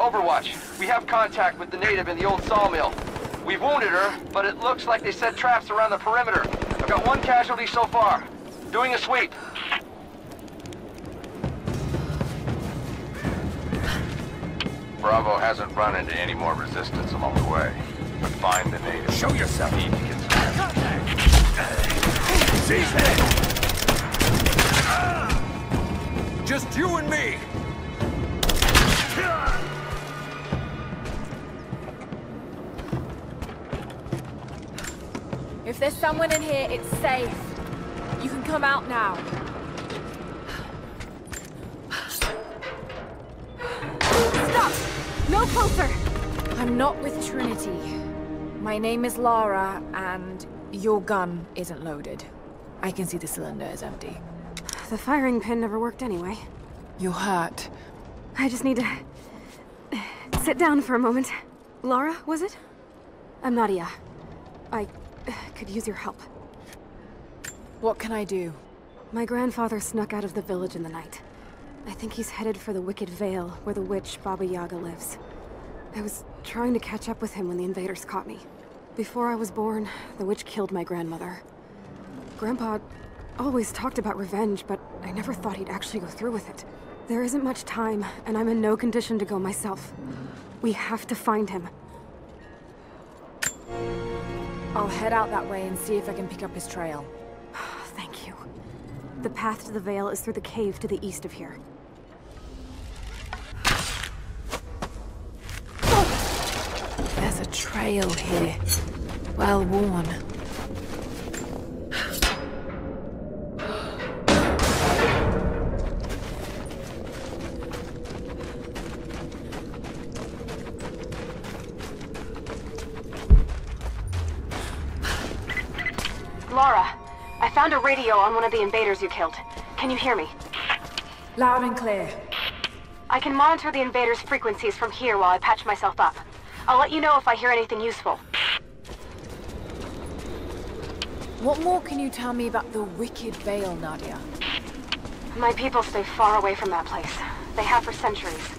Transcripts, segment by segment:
Overwatch, we have contact with the native in the old sawmill. We've wounded her, but it looks like they set traps around the perimeter. I've got one casualty so far. Doing a sweep. Bravo hasn't run into any more resistance along the way. But find the native. Show yourself! Need to get some... Contact! Seize him! Just you and me! If there's someone in here, it's safe. You can come out now. Stop! No closer! I'm not with Trinity. My name is Lara, and your gun isn't loaded. I can see the cylinder is empty. The firing pin never worked anyway. You're hurt. I just need to... sit down for a moment. Lara, was it? I'm Nadia. I could use your help. What can I do? My grandfather snuck out of the village in the night. I think he's headed for the Wicked Vale, where the witch Baba Yaga lives. I was trying to catch up with him when the invaders caught me. Before I was born, the witch killed my grandmother. Grandpa always talked about revenge, but I never thought he'd actually go through with it. There isn't much time, and I'm in no condition to go myself. We have to find him. I'll head out that way and see if I can pick up his trail. Thank you. The path to the Vale is through the cave to the east of here. There's a trail here. Well worn. Lara, I found a radio on one of the invaders you killed. Can you hear me? Loud and clear. I can monitor the invaders' frequencies from here while I patch myself up. I'll let you know if I hear anything useful. What more can you tell me about the Wicked Vale, Nadia? My people stay far away from that place. They have for centuries.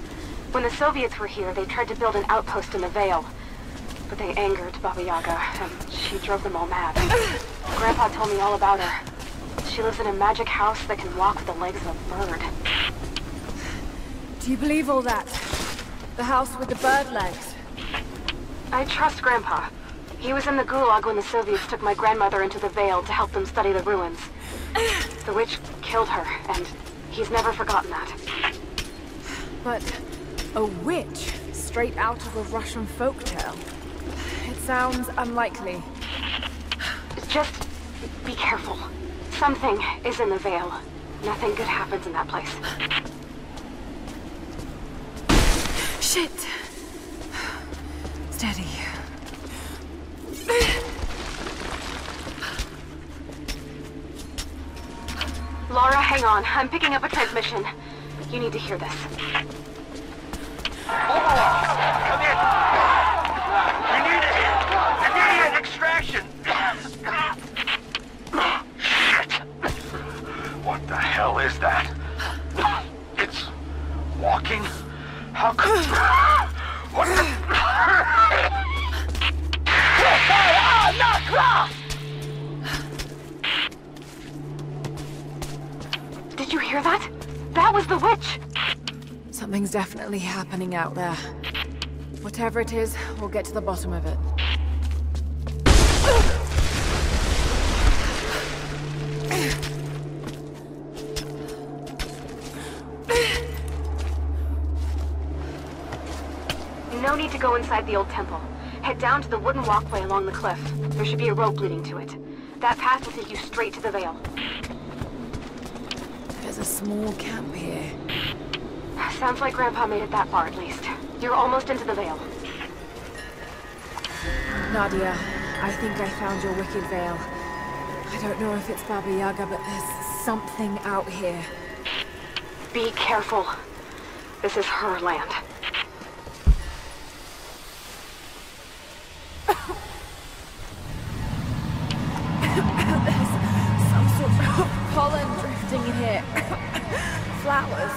When the Soviets were here, they tried to build an outpost in the Vale. But they angered Baba Yaga, and she drove them all mad. Grandpa told me all about her. She lives in a magic house that can walk with the legs of a bird. Do you believe all that? The house with the bird legs? I trust Grandpa. He was in the Gulag when the Soviets took my grandmother into the Vale to help them study the ruins. The witch killed her, and he's never forgotten that. But a witch? Straight out of a Russian folktale? It sounds unlikely. Just be careful. Something is in the Vale. Nothing good happens in that place. Shit! Steady. Lara, hang on. I'm picking up a transmission. You need to hear this. Overwatch! Come in! We need immediate extraction! Shit! What the hell is that? It's walking? How could... What the... Did you hear that? That was the witch! Something's definitely happening out there. Whatever it is, we'll get to the bottom of it. No need to go inside the old temple. Head down to the wooden walkway along the cliff. There should be a rope leading to it. That path will take you straight to the Vale. There's a small camp here. Sounds like Grandpa made it that far at least. You're almost into the Vale. Nadia, I think I found your Wicked Vale. I don't know if it's Baba Yaga, but there's something out here. Be careful. This is her land. There's some sort of pollen drifting in here. Flowers.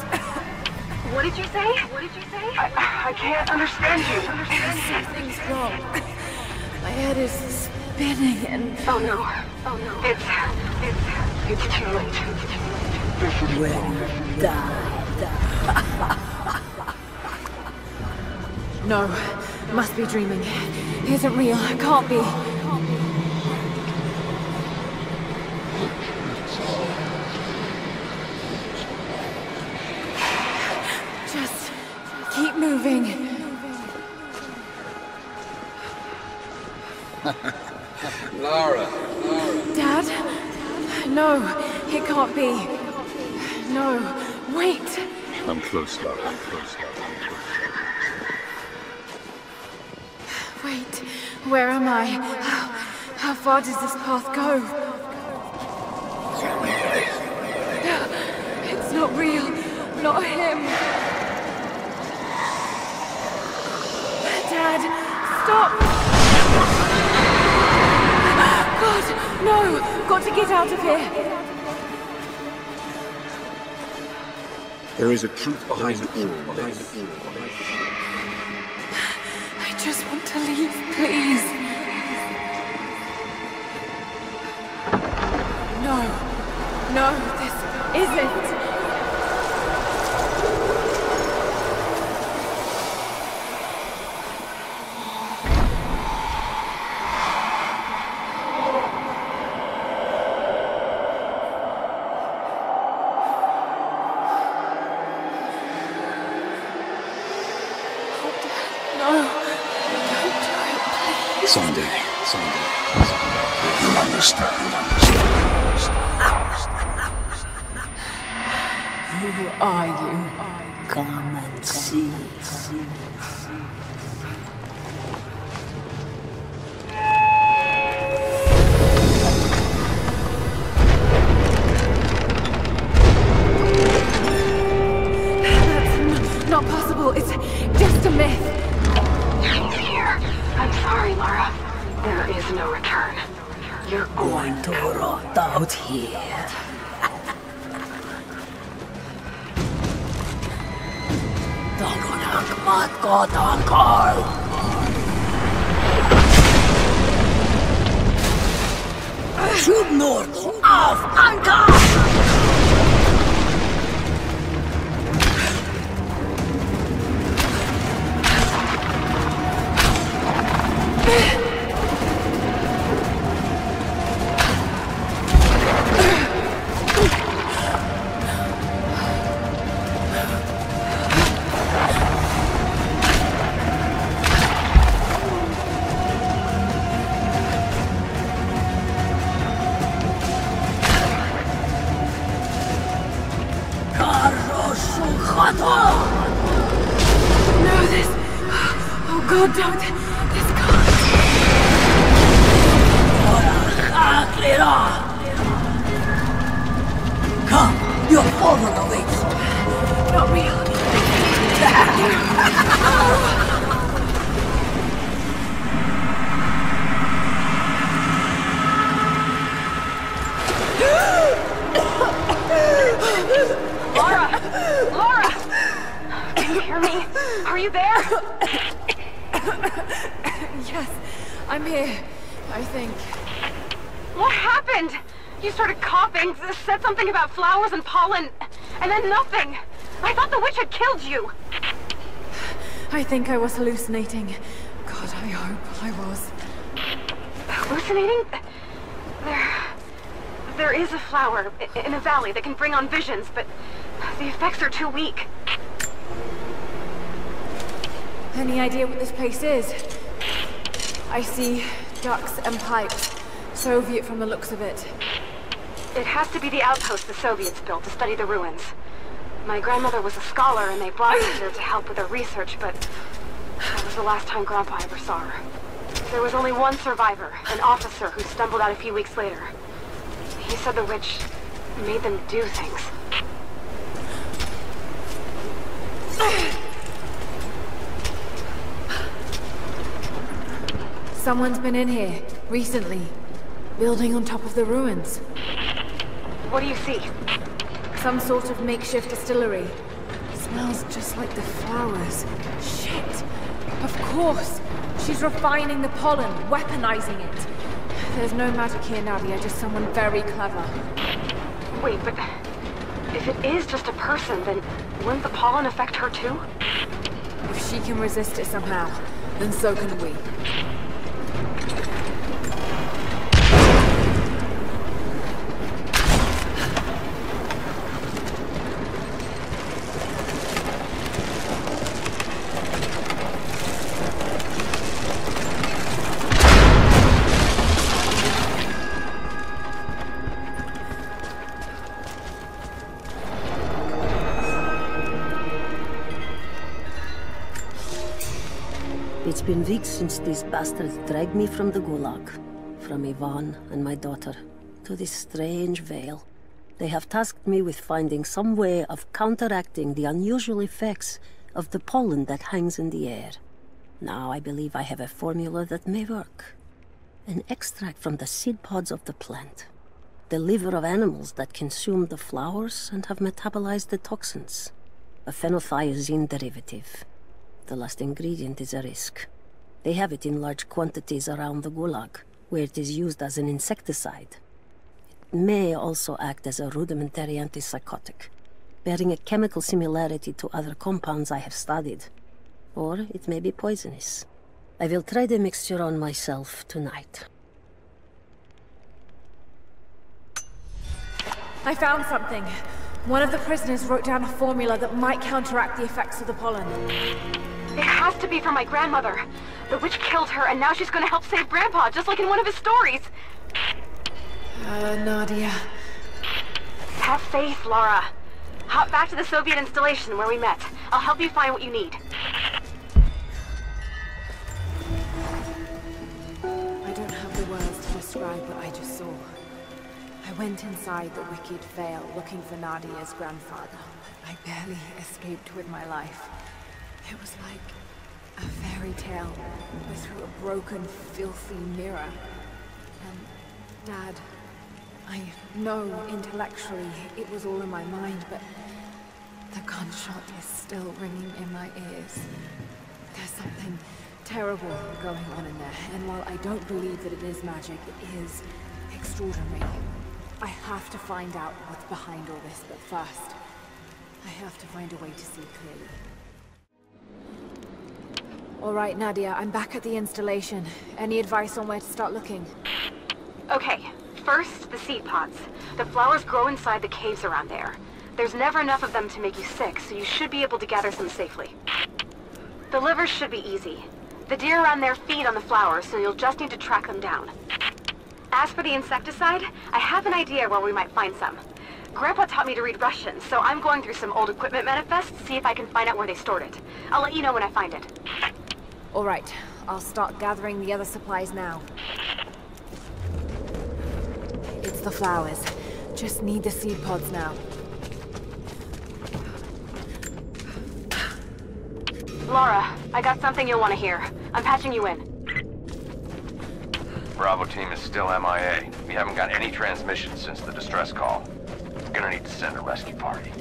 What did you say? What did you say? I can't understand you. Something's wrong. My head is spinning and... Oh no. Oh no. It's too late. No, must be dreaming. Isn't real, can't be. Just keep moving. Lara. Dad? No, it can't be. No, wait. I'm close, Lara. I'm close. Wait, where am I? How far does this path go? It's not real. Not him. Dad, stop! God, no! Got to get out of here! There is a truth behind all this. I just want to leave, please. No, this isn't. Someday. You'll understand. Who are you? Come and see. That's not possible. It's just a myth. He's here. I'm sorry, Lara. There is no return. You're Going to rot out here. Tagonak matkotakol. Shoot north. Off anchor. No, this... Oh God, don't... This can't... Come, your father awaits. Not real. Lara! Can you hear me? Are you there? Yes, I'm here, I think. What happened? You started coughing, said something about flowers and pollen, and then nothing. I thought the witch had killed you. I think I was hallucinating. God, I hope I was. Hallucinating? There is a flower in a valley that can bring on visions, but the effects are too weak. Any idea what this place is? I see ducks and pipes. Soviet from the looks of it. It has to be the outpost the Soviets built to study the ruins. My grandmother was a scholar and they brought her here to help with her research, but that was the last time Grandpa ever saw her. There was only one survivor, an officer who stumbled out a few weeks later. He said the witch made them do things. Someone's been in here, recently. Building on top of the ruins. What do you see? Some sort of makeshift distillery. Smells just like the flowers. Shit. Of course. She's refining the pollen, weaponizing it. There's no magic here, Nadia, just someone very clever. Wait, but if it is just a person, then wouldn't the pollen affect her too? If she can resist it somehow, then so can we. It's been weeks since these bastards dragged me from the Gulag, from Ivan and my daughter, to this strange veil. They have tasked me with finding some way of counteracting the unusual effects of the pollen that hangs in the air. Now I believe I have a formula that may work. An extract from the seed pods of the plant. The liver of animals that consume the flowers and have metabolized the toxins. A phenothiazine derivative. The last ingredient is a risk. They have it in large quantities around the Gulag, where it is used as an insecticide. It may also act as a rudimentary antipsychotic, bearing a chemical similarity to other compounds I have studied. Or it may be poisonous. I will try the mixture on myself tonight. I found something. One of the prisoners wrote down a formula that might counteract the effects of the pollen. It has to be from my grandmother. The witch killed her, and now she's gonna help save Grandpa, just like in one of his stories. Nadia. Have faith, Lara. Hop back to the Soviet installation where we met. I'll help you find what you need. I don't have the words to describe what I just saw. I went inside the wicked veil looking for Nadia's grandfather. I barely escaped with my life. It was like a fairy tale, but through a broken, filthy mirror. And Dad, I know intellectually it was all in my mind, but the gunshot is still ringing in my ears. There's something terrible going on in there, and while I don't believe that it is magic, it is extraordinary. I have to find out what's behind all this, but first, I have to find a way to see clearly. All right, Nadia, I'm back at the installation. Any advice on where to start looking? Okay, first, the seed pods. The flowers grow inside the caves around there. There's never enough of them to make you sick, so you should be able to gather some safely. The livers should be easy. The deer around there feed on the flowers, so you'll just need to track them down. As for the insecticide, I have an idea where we might find some. Grandpa taught me to read Russian, so I'm going through some old equipment manifests to see if I can find out where they stored it. I'll let you know when I find it. All right, I'll start gathering the other supplies now. It's the flowers. Just need the seed pods now. Lara, I got something you'll want to hear. I'm patching you in. Bravo team is still MIA. We haven't got any transmissions since the distress call. We're gonna need to send a rescue party.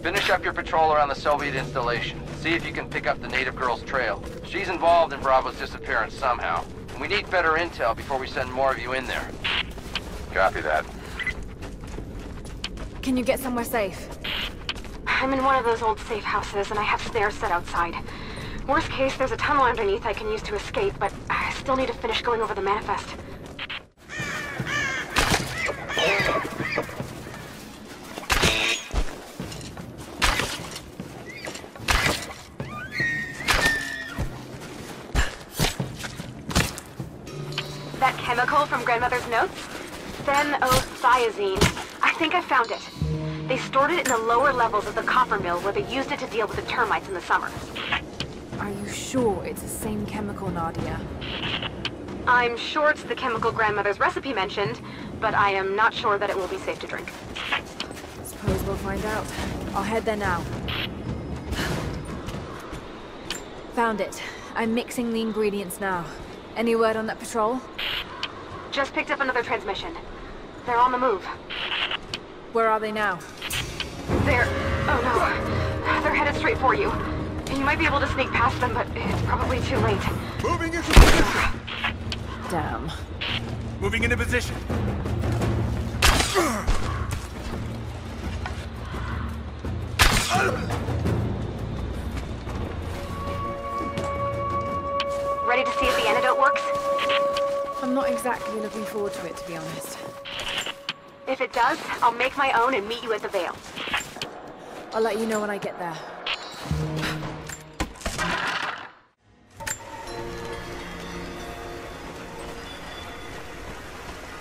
Finish up your patrol around the Soviet installation. See if you can pick up the native girl's trail. She's involved in Bravo's disappearance somehow. And we need better intel before we send more of you in there. Copy that. Can you get somewhere safe? I'm in one of those old safe houses, and I have snares set outside. Worst case, there's a tunnel underneath I can use to escape, but I still need to finish going over the manifest. That chemical from Grandmother's notes? Phenothiazine. I think I found it. They stored it in the lower levels of the copper mill where they used it to deal with the termites in the summer. Are you sure it's the same chemical, Nadia? I'm sure it's the chemical Grandmother's recipe mentioned, but I am not sure that it will be safe to drink. Suppose we'll find out. I'll head there now. Found it. I'm mixing the ingredients now. Any word on that patrol? Just picked up another transmission. They're on the move. Where are they now? Oh no. They're headed straight for you. And you might be able to sneak past them, but it's probably too late. Moving into position! Damn. Moving into position. Ready to see if the antidote works? I'm not exactly looking forward to it, to be honest. If it does, I'll make my own and meet you at the Vale. I'll let you know when I get there.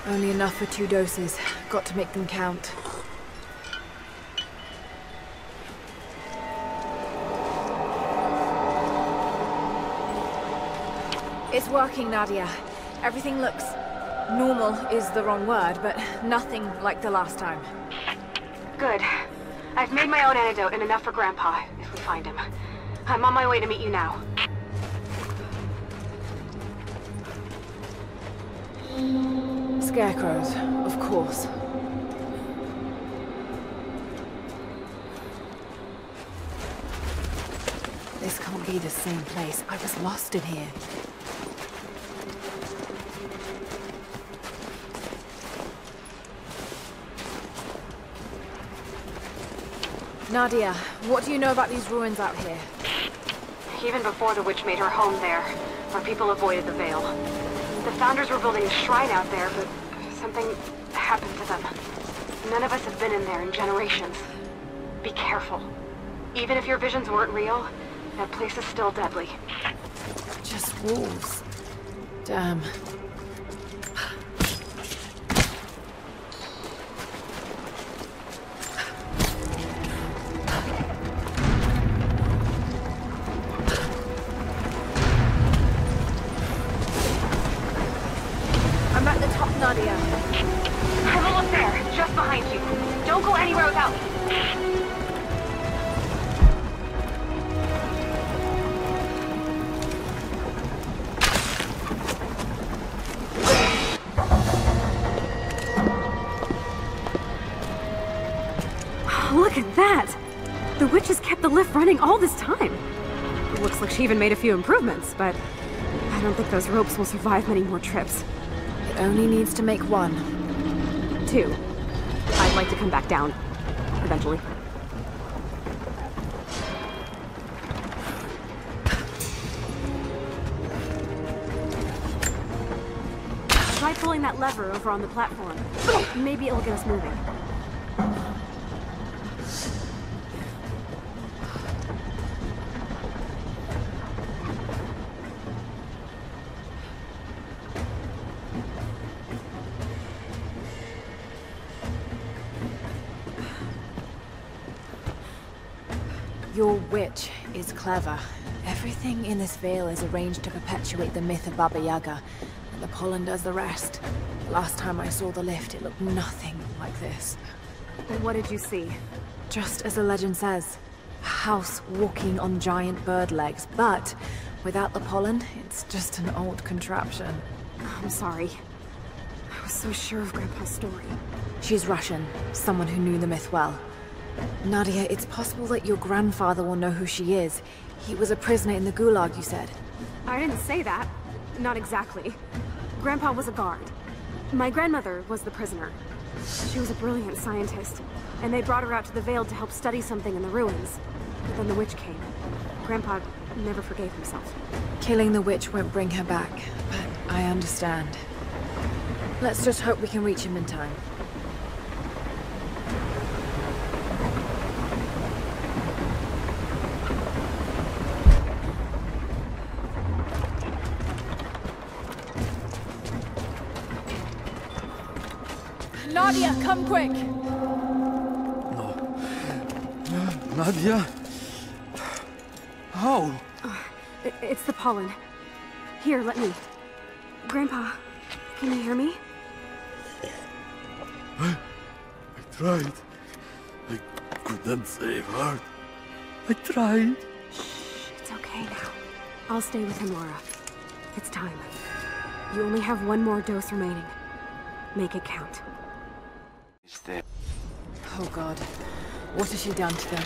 Only enough for 2 doses. Got to make them count. It's working, Nadia. Everything looks... normal is the wrong word, but nothing like the last time. Good. I've made my own antidote and enough for Grandpa, if we find him. I'm on my way to meet you now. Scarecrows, of course. This can't be the same place. I was lost in here. Nadia, what do you know about these ruins out here? Even before the witch made her home there, our people avoided the Vale. The Founders were building a shrine out there, but something happened to them. None of us have been in there in generations. Be careful. Even if your visions weren't real, that place is still deadly. Just wolves. Damn. I'm at the top, Nadia. Have a look there, just behind you. Don't go anywhere without me. Look at that! The witch has kept the lift running all this time. It looks like she even made a few improvements, but I don't think those ropes will survive many more trips. It only needs to make 1. 2. I'd like to come back down. Eventually. Try pulling that lever over on the platform. Maybe it'll get us moving. Your witch is clever. Everything in this Vale is arranged to perpetuate the myth of Baba Yaga, and the pollen does the rest. Last time I saw the lift, it looked nothing like this. What did you see? Just as the legend says, a house walking on giant bird legs, but without the pollen, it's just an old contraption. I'm sorry. I was so sure of Grandpa's story. She's Russian, someone who knew the myth well. Nadia, it's possible that your grandfather will know who she is. He was a prisoner in the Gulag, you said. I didn't say that. Not exactly. Grandpa was a guard. My grandmother was the prisoner. She was a brilliant scientist, and they brought her out to the Vale to help study something in the ruins. But then the witch came. Grandpa never forgave himself. Killing the witch won't bring her back, but I understand. Let's just hope we can reach him in time. Nadia, come quick! No. Nadia? How? It's the pollen. Here, let me. Grandpa, can you hear me? I tried. I couldn't save her. I tried. Shh, it's okay now. I'll stay with him, Lara. It's time. You only have 1 more dose remaining. Make it count. Oh God, what has she done to them?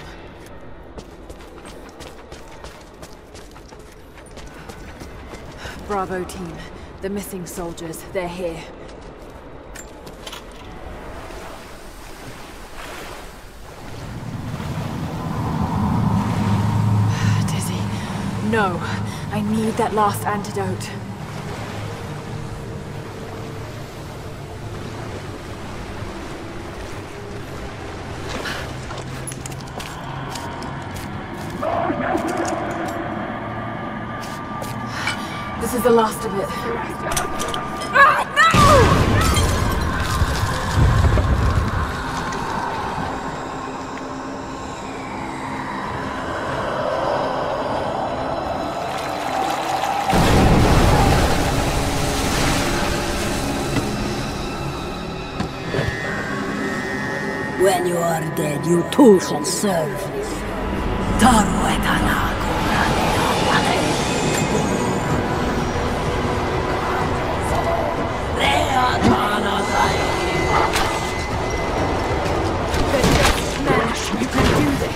Bravo team. The missing soldiers, they're here. Dizzy. No. I need that last antidote. This is the last of it. Ah, no! When you are dead, you too shall serve. You can do this.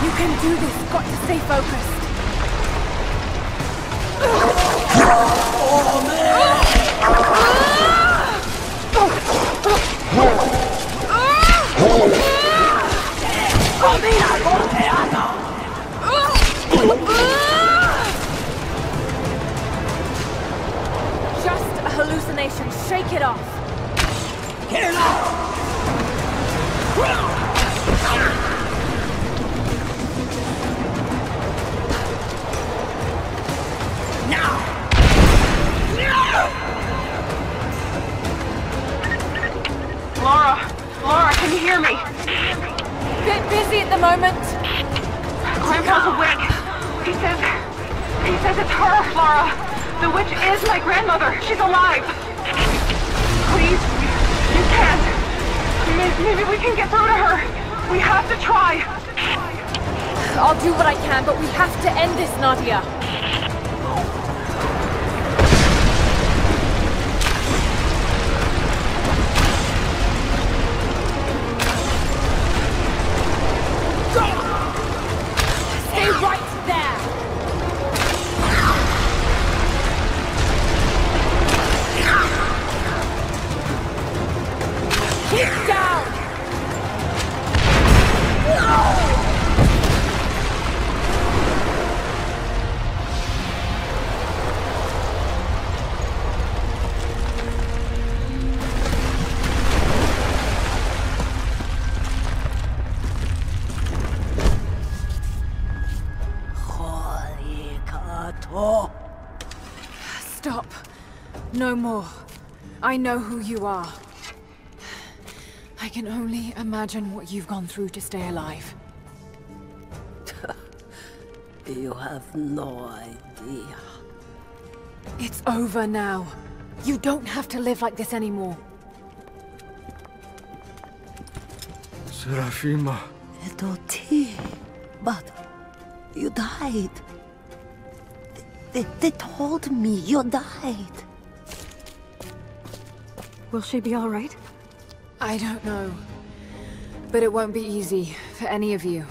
You can do this. Got to stay focused. Just a hallucination. Shake it off. Lara, can you hear me? Bit busy at the moment. Grandpa's awake. He says it's her, Lara. The witch is my grandmother. She's alive. Please, you can't. Maybe we can get through to her. We have to try. I'll do what I can, but we have to end this, Nadia. Stay right there! Keep down! Stop. No more. I know who you are. I can only imagine what you've gone through to stay alive. You have no idea. It's over now. You don't have to live like this anymore. Serafima. Edoti, but you died. They told me you died. Will she be all right? I don't know. But it won't be easy for any of you.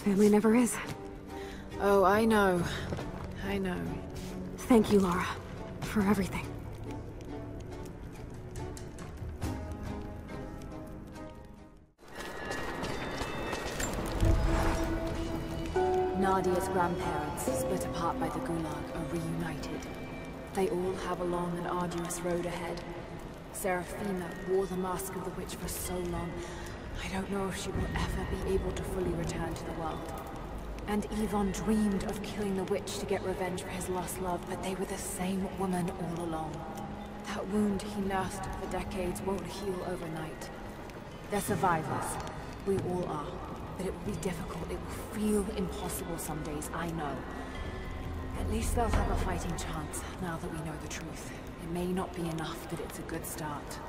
Family never is. Oh, I know. I know. Thank you, Lara, for everything. Nadia's grandparents, split apart by the Gulag, are reunited. They all have a long and arduous road ahead. Serafina wore the mask of the witch for so long, I don't know if she will ever be able to fully return to the world. And Yvonne dreamed of killing the witch to get revenge for his lost love, but they were the same woman all along. That wound he nursed for decades won't heal overnight. They're survivors. We all are. But it will be difficult. It will feel impossible some days, I know. At least they'll have a fighting chance, now that we know the truth. It may not be enough, but it's a good start.